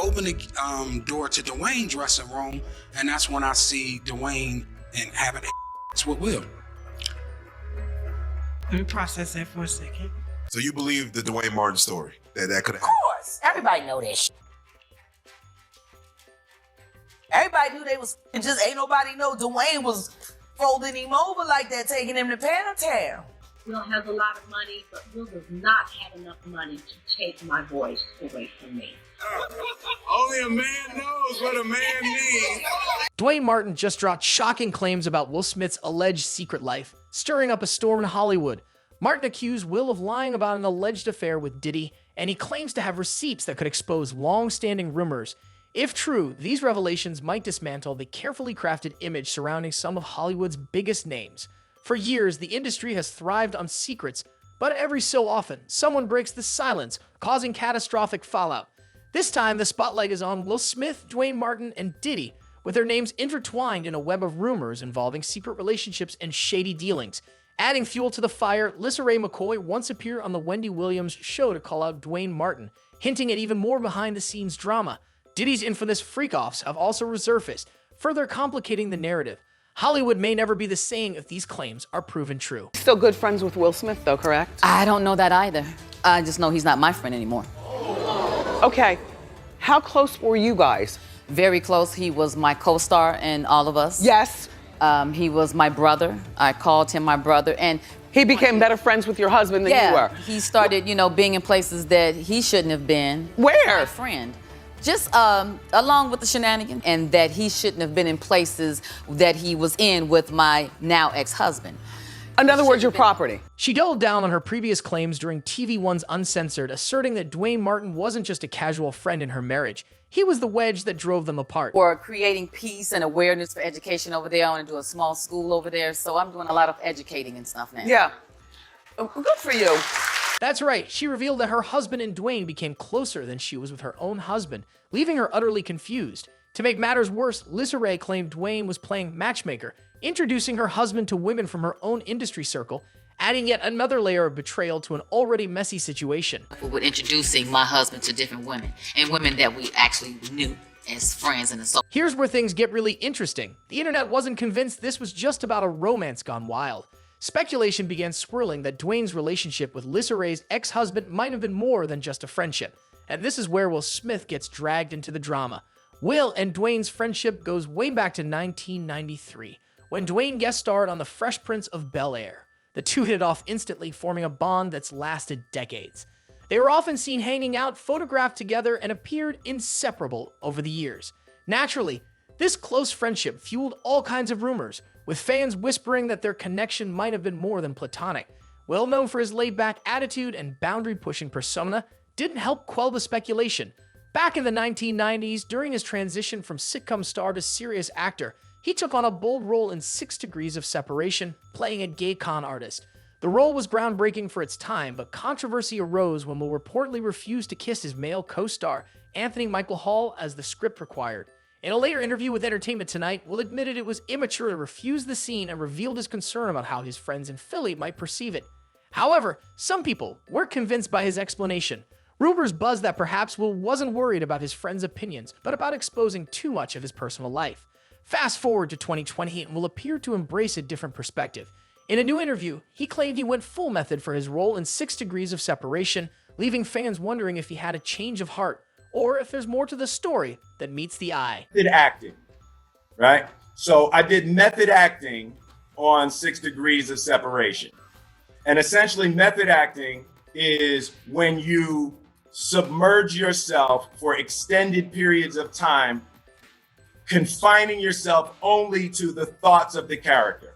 open the door to Duane's dressing room, and that's when I see Duane and having sex with Will. Let me process that for a second. So you believe the Duane Martin story that could Of happen? course, everybody know that shit. Everybody knew they was, and just ain't nobody know Duane was folding him over like that, taking him to Pantown. Will has a lot of money, but Will does not have enough money to take my voice away from me. Only a man knows what a man needs. Duane Martin just dropped shocking claims about Will Smith's alleged secret life, stirring up a storm in Hollywood. Martin accused Will of lying about an alleged affair with Diddy, and he claims to have receipts that could expose long-standing rumors. If true, these revelations might dismantle the carefully crafted image surrounding some of Hollywood's biggest names. For years, the industry has thrived on secrets, but every so often, someone breaks the silence, causing catastrophic fallout. This time, the spotlight is on Will Smith, Duane Martin, and Diddy, with their names intertwined in a web of rumors involving secret relationships and shady dealings. Adding fuel to the fire, LisaRaye McCoy once appeared on the Wendy Williams show to call out Duane Martin, hinting at even more behind-the-scenes drama. Diddy's infamous freak-offs have also resurfaced, further complicating the narrative. Hollywood may never be the same if these claims are proven true. Still good friends with Will Smith, though, correct? I don't know that either. I just know he's not my friend anymore. Okay, how close were you guys? Very close. He was my co-star in All of Us. Yes. He was my brother. I called him my brother. And he became better friends with your husband than you were. He started, being in places that he shouldn't have been. Where? My friend. Just along with the shenanigans, and that he shouldn't have been in places that he was in with my now ex-husband. In other words, your property. She doubled down on her previous claims during TV One's Uncensored, asserting that Duane Martin wasn't just a casual friend in her marriage. He was the wedge that drove them apart. We're creating peace and awareness for education over there. I want to do a small school over there, so I'm doing a lot of educating and stuff now. Yeah. Good for you. That's right, she revealed that her husband and Duane became closer than she was with her own husband, leaving her utterly confused. To make matters worse, LisaRaye claimed Duane was playing matchmaker, introducing her husband to women from her own industry circle, adding yet another layer of betrayal to an already messy situation. With introducing my husband to different women, and women that we actually knew as friends and associates. Here's where things get really interesting. The internet wasn't convinced this was just about a romance gone wild. Speculation began swirling that Duane's relationship with LisaRaye's ex-husband might have been more than just a friendship. And this is where Will Smith gets dragged into the drama. Will and Duane's friendship goes way back to 1993, when Duane guest starred on The Fresh Prince of Bel-Air. The two hit it off instantly, forming a bond that's lasted decades. They were often seen hanging out, photographed together, and appeared inseparable over the years. Naturally, this close friendship fueled all kinds of rumors, with fans whispering that their connection might have been more than platonic. Well known for his laid-back attitude and boundary-pushing persona, didn't help quell the speculation. Back in the 1990s, during his transition from sitcom star to serious actor, he took on a bold role in 6 Degrees of Separation, playing a gay con artist. The role was groundbreaking for its time, but controversy arose when Will reportedly refused to kiss his male co-star, Anthony Michael Hall, as the script required. In a later interview with Entertainment Tonight, Will admitted it was immature to refuse the scene and revealed his concern about how his friends in Philly might perceive it. However, some people weren't convinced by his explanation. Rumors buzzed that perhaps Will wasn't worried about his friends' opinions, but about exposing too much of his personal life. Fast forward to 2020, and Will appeared to embrace a different perspective. In a new interview, he claimed he went full method for his role in 6 Degrees of Separation, leaving fans wondering if he had a change of heart, or if there's more to the story than meets the eye. Method acting, right? So I did method acting on 6 Degrees of Separation. And essentially method acting is when you submerge yourself for extended periods of time, confining yourself only to the thoughts of the character,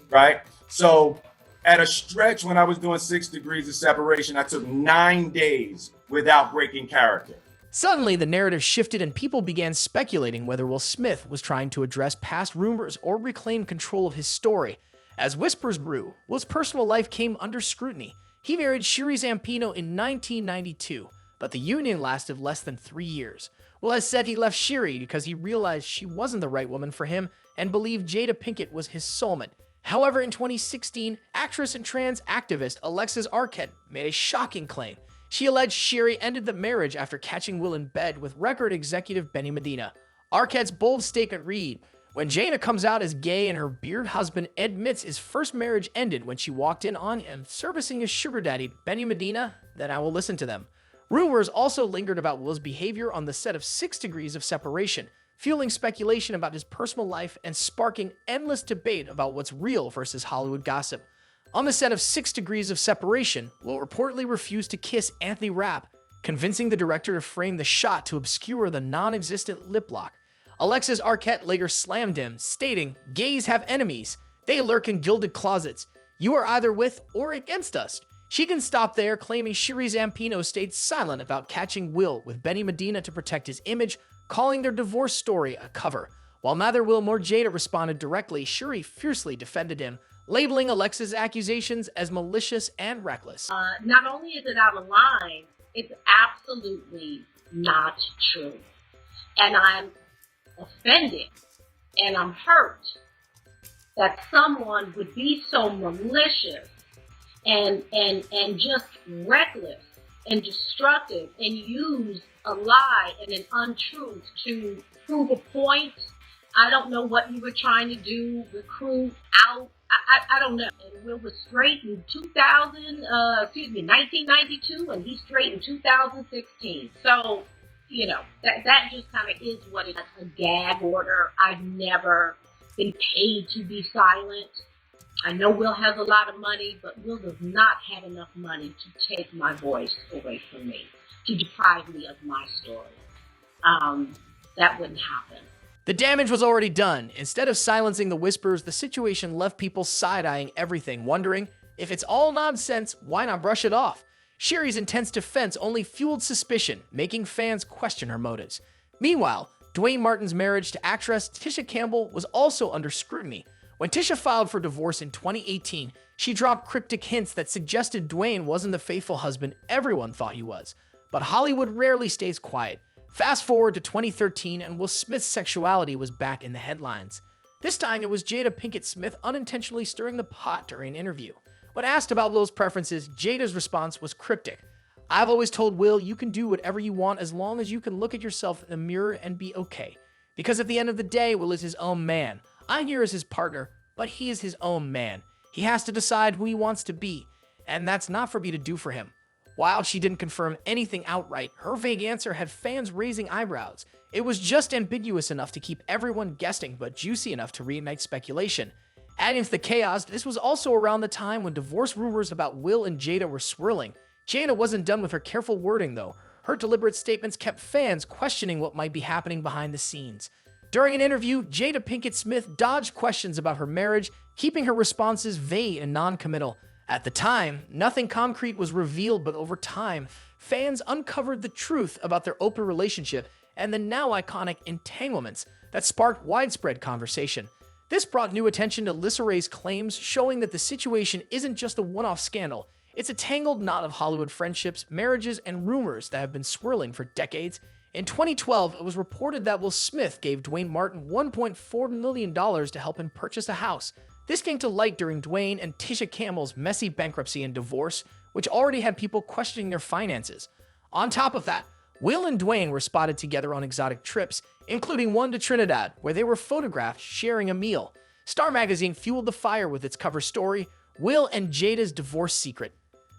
right? So at a stretch when I was doing 6 Degrees of Separation, I took 9 days without breaking character. Suddenly, the narrative shifted and people began speculating whether Will Smith was trying to address past rumors or reclaim control of his story. As whispers grew, Will's personal life came under scrutiny. He married Shiri Zampino in 1992, but the union lasted less than 3 years. Will has said he left Shiri because he realized she wasn't the right woman for him and believed Jada Pinkett was his soulmate. However, in 2016, actress and trans activist Alexis Arquette made a shocking claim. She alleged Sherry ended the marriage after catching Will in bed with record executive Benny Medina. Arquette's bold statement read, "When Jada comes out as gay and her beard husband admits his first marriage ended when she walked in on him servicing his sugar daddy, Benny Medina, then I will listen to them." Rumors also lingered about Will's behavior on the set of 6 Degrees of Separation, fueling speculation about his personal life and sparking endless debate about what's real versus Hollywood gossip. On the set of 6 Degrees of Separation, Will reportedly refused to kiss Anthony Rapp, convincing the director to frame the shot to obscure the non-existent lip lock. Alexis Arquette later slammed him, stating, "Gays have enemies. They lurk in gilded closets. You are either with or against us." She can stop there, claiming Shiri Zampino stayed silent about catching Will with Benny Medina to protect his image, calling their divorce story a cover. While neither Will nor Jada responded directly, Shiri fiercely defended him, labeling Alexis' accusations as malicious and reckless. Not only is it out of line, it's absolutely not true. And I'm offended and I'm hurt that someone would be so malicious and just reckless and destructive and use a lie and an untruth to prove a point. I don't know what you were trying to do, recruit out. I don't know. And Will was straight in 1992, and he's straight in 2016. So, that just kind of is what it is. A gag order. I've never been paid to be silent. I know Will has a lot of money, but Will does not have enough money to take my voice away from me, to deprive me of my story. That wouldn't happen. The damage was already done. Instead of silencing the whispers, the situation left people side-eyeing everything, wondering, if it's all nonsense, why not brush it off? Sherry's intense defense only fueled suspicion, making fans question her motives. Meanwhile, Duane Martin's marriage to actress Tisha Campbell was also under scrutiny. When Tisha filed for divorce in 2018, she dropped cryptic hints that suggested Duane wasn't the faithful husband everyone thought he was. But Hollywood rarely stays quiet. Fast forward to 2013, and Will Smith's sexuality was back in the headlines. This time, it was Jada Pinkett Smith unintentionally stirring the pot during an interview. When asked about Will's preferences, Jada's response was cryptic. "I've always told Will you can do whatever you want as long as you can look at yourself in the mirror and be okay. Because at the end of the day, Will is his own man. I'm here as his partner, but he is his own man. He has to decide who he wants to be, and that's not for me to do for him." While she didn't confirm anything outright, her vague answer had fans raising eyebrows. It was just ambiguous enough to keep everyone guessing, but juicy enough to reignite speculation. Adding to the chaos, this was also around the time when divorce rumors about Will and Jada were swirling. Jada wasn't done with her careful wording, though. Her deliberate statements kept fans questioning what might be happening behind the scenes. During an interview, Jada Pinkett Smith dodged questions about her marriage, keeping her responses vague and non-committal. At the time, nothing concrete was revealed, but over time, fans uncovered the truth about their open relationship and the now iconic entanglements that sparked widespread conversation. This brought new attention to Lissa Rae's claims, showing that the situation isn't just a one-off scandal. It's a tangled knot of Hollywood friendships, marriages, and rumors that have been swirling for decades. In 2012, it was reported that Will Smith gave Duane Martin $1.4 million to help him purchase a house. This came to light during Duane and Tisha Campbell's messy bankruptcy and divorce, which already had people questioning their finances. On top of that, Will and Duane were spotted together on exotic trips, including one to Trinidad, where they were photographed sharing a meal. Star Magazine fueled the fire with its cover story, "Will and Jada's Divorce Secret: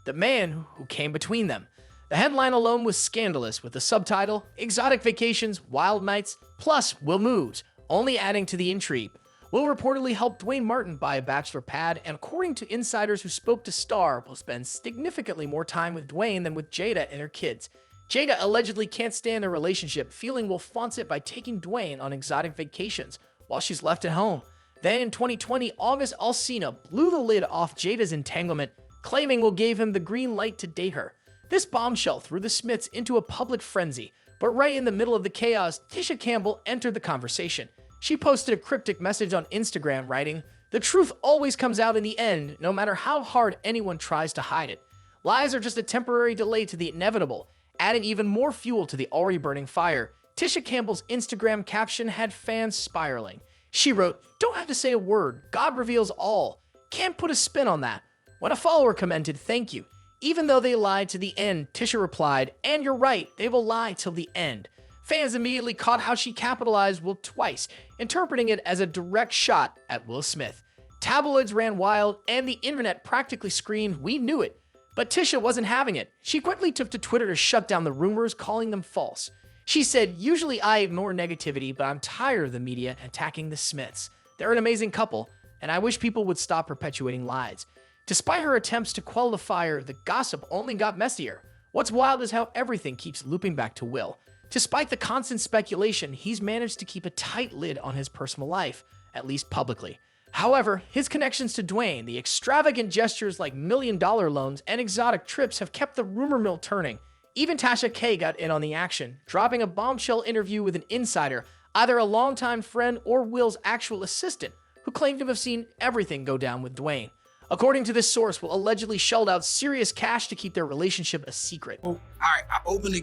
The Man Who Came Between Them." The headline alone was scandalous, with the subtitle, "Exotic Vacations, Wild Nights, plus Will Moves," only adding to the intrigue. Will reportedly helped Duane Martin buy a bachelor pad, and according to insiders who spoke to Star, will spend significantly more time with Duane than with Jada and her kids. Jada allegedly can't stand their relationship, feeling Will flaunts it by taking Duane on exotic vacations while she's left at home. Then in 2020, August Alsina blew the lid off Jada's entanglement, claiming Will gave him the green light to date her. This bombshell threw the Smiths into a public frenzy, but right in the middle of the chaos, Tisha Campbell entered the conversation. She posted a cryptic message on Instagram writing, "The truth always comes out in the end, no matter how hard anyone tries to hide it. Lies are just a temporary delay to the inevitable," adding even more fuel to the already burning fire. Tisha Campbell's Instagram caption had fans spiraling. She wrote, "Don't have to say a word. God reveals all. Can't put a spin on that." When a follower commented, "Thank you," Even though they lied to the end, Tisha replied, "And you're right, they will lie till the end." Fans immediately caught how she capitalized Will twice, interpreting it as a direct shot at Will Smith. Tabloids ran wild, and the internet practically screamed, "We knew it." But Tisha wasn't having it. She quickly took to Twitter to shut down the rumors, calling them false. She said, "Usually I ignore negativity, but I'm tired of the media attacking the Smiths. They're an amazing couple, and I wish people would stop perpetuating lies." Despite her attempts to quell the fire, the gossip only got messier. What's wild is how everything keeps looping back to Will. Despite the constant speculation, he's managed to keep a tight lid on his personal life, at least publicly. However, his connections to Duane, the extravagant gestures like million-dollar loans and exotic trips have kept the rumor mill turning. Even Tasha K got in on the action, dropping a bombshell interview with an insider, either a longtime friend or Will's actual assistant, who claimed to have seen everything go down with Duane. According to this source, Will allegedly shelled out serious cash to keep their relationship a secret. All right, I open the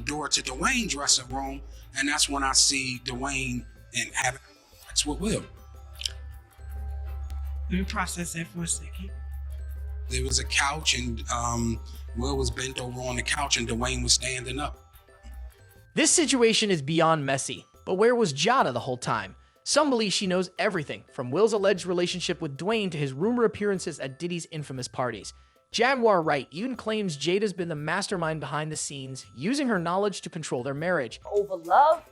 door to Dwayne's dressing room, and that's when I see Dwayne and having sex with Will. Let me process that for a second. There was a couch, and Will was bent over on the couch, and Dwayne was standing up. This situation is beyond messy, but where was Jada the whole time? Some believe she knows everything, from Will's alleged relationship with Duane to his rumor appearances at Diddy's infamous parties. Jaguar Wright even claims Jada's been the mastermind behind the scenes, using her knowledge to control their marriage. Over love.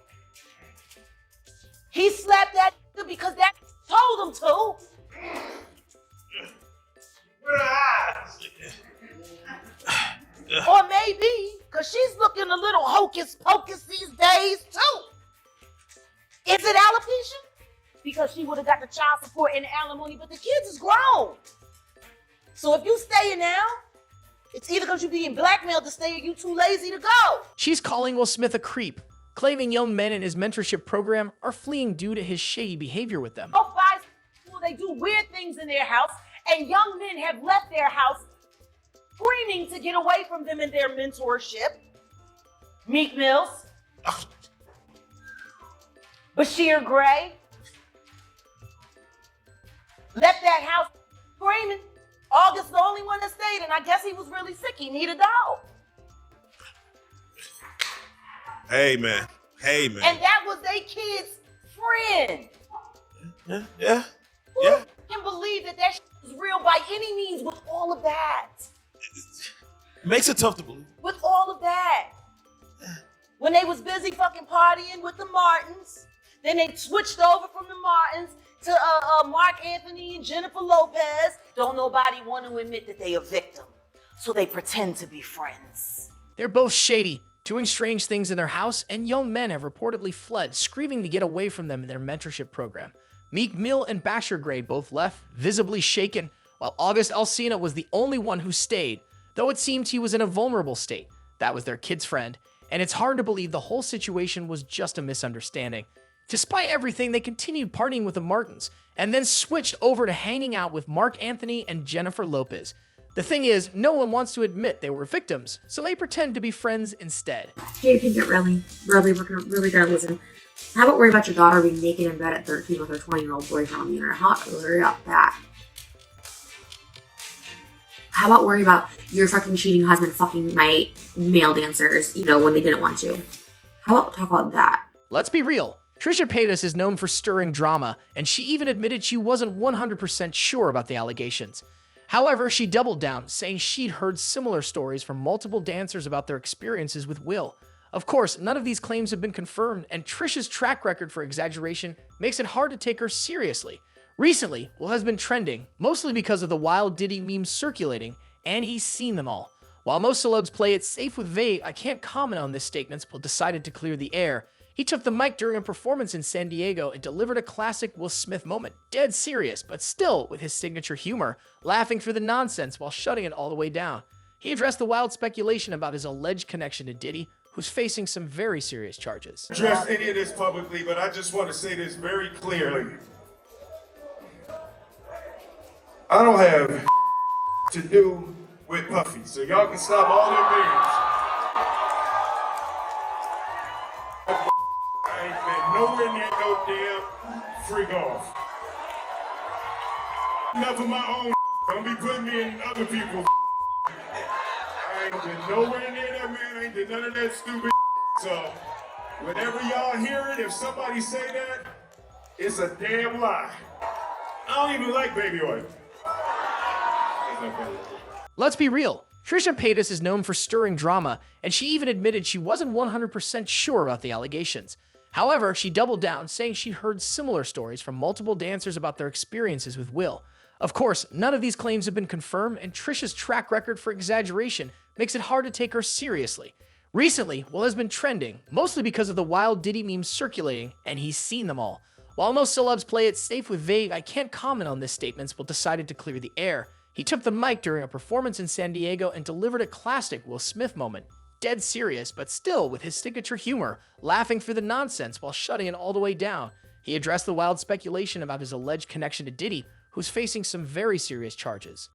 He slapped that because that told him to. Or maybe because she's looking a little hocus pocus these days too. Is it alopecia? Because she would have got the child support and the alimony, but the kids is grown. So if you staying now, it's either because you're being blackmailed to stay or you too lazy to go. She's calling Will Smith a creep, claiming young men in his mentorship program are fleeing due to his shady behavior with them. Both guys, they do weird things in their house, and young men have left their house screaming to get away from them in their mentorship. Meek Mills. Bashir Gray left that house screaming. August the only one that stayed, and I guess he was really sick. He needed a dog. Hey, man. And that was their kid's friend. Yeah. Who can believe that shit is real by any means with all of that? Makes it tough to believe. With all of that. When they was busy fucking partying with the Martins, then they switched over from the Martins to Mark Anthony and Jennifer Lopez. Don't nobody want to admit that they a victim, so they pretend to be friends. They're both shady, doing strange things in their house, and young men have reportedly fled, screaming to get away from them in their mentorship program. Meek Mill and Bashir Gray both left, visibly shaken, while August Alsina was the only one who stayed, though it seemed he was in a vulnerable state. That was their kid's friend, and it's hard to believe the whole situation was just a misunderstanding. Despite everything, they continued partying with the Martins, and then switched over to hanging out with Mark Anthony and Jennifer Lopez. The thing is, no one wants to admit they were victims, so they pretend to be friends instead. Hey, you can get really gonna listen. How about worry about your daughter being naked in bed at 13 with her 20-year-old boyfriend on the internet? How about worry about that? How about worry about your fucking cheating husband fucking my male dancers, when they didn't want to? How about talk about that? Let's be real. Trisha Paytas is known for stirring drama, and she even admitted she wasn't 100% sure about the allegations. However, she doubled down, saying she'd heard similar stories from multiple dancers about their experiences with Will. Of course, none of these claims have been confirmed, and Trisha's track record for exaggeration makes it hard to take her seriously. Recently, Will has been trending, mostly because of the wild Diddy memes circulating, and he's seen them all. While most celebs play it safe with vague, I can't comment on this statement, Will decided to clear the air. He took the mic during a performance in San Diego and delivered a classic Will Smith moment, dead serious, but still with his signature humor, laughing through the nonsense while shutting it all the way down. He addressed the wild speculation about his alleged connection to Diddy, who's facing some very serious charges. Address any of this publicly, but I just want to say this very clearly. I don't have to do with Puffy, so y'all can stop all their meetings. I ain't been nowhere near no damn free golf. Enough of my own. Don't be putting me in other people's. I ain't been nowhere near that man. I ain't did none of that stupid. So, whenever y'all hear it, if somebody say that, it's a damn lie. I don't even like baby oil. Let's be real. Trisha Paytas is known for stirring drama, and she even admitted she wasn't 100% sure about the allegations. However, she doubled down, saying she'd heard similar stories from multiple dancers about their experiences with Will. Of course, none of these claims have been confirmed, and Trisha's track record for exaggeration makes it hard to take her seriously. Recently, Will has been trending, mostly because of the wild Diddy memes circulating, and he's seen them all. While most celebs play it safe with vague, I can't comment on this statements, Will decided to clear the air. He took the mic during a performance in San Diego and delivered a classic Will Smith moment. Dead serious, but still with his signature humor, laughing through the nonsense while shutting it all the way down. He addressed the wild speculation about his alleged connection to Diddy, who's facing some very serious charges.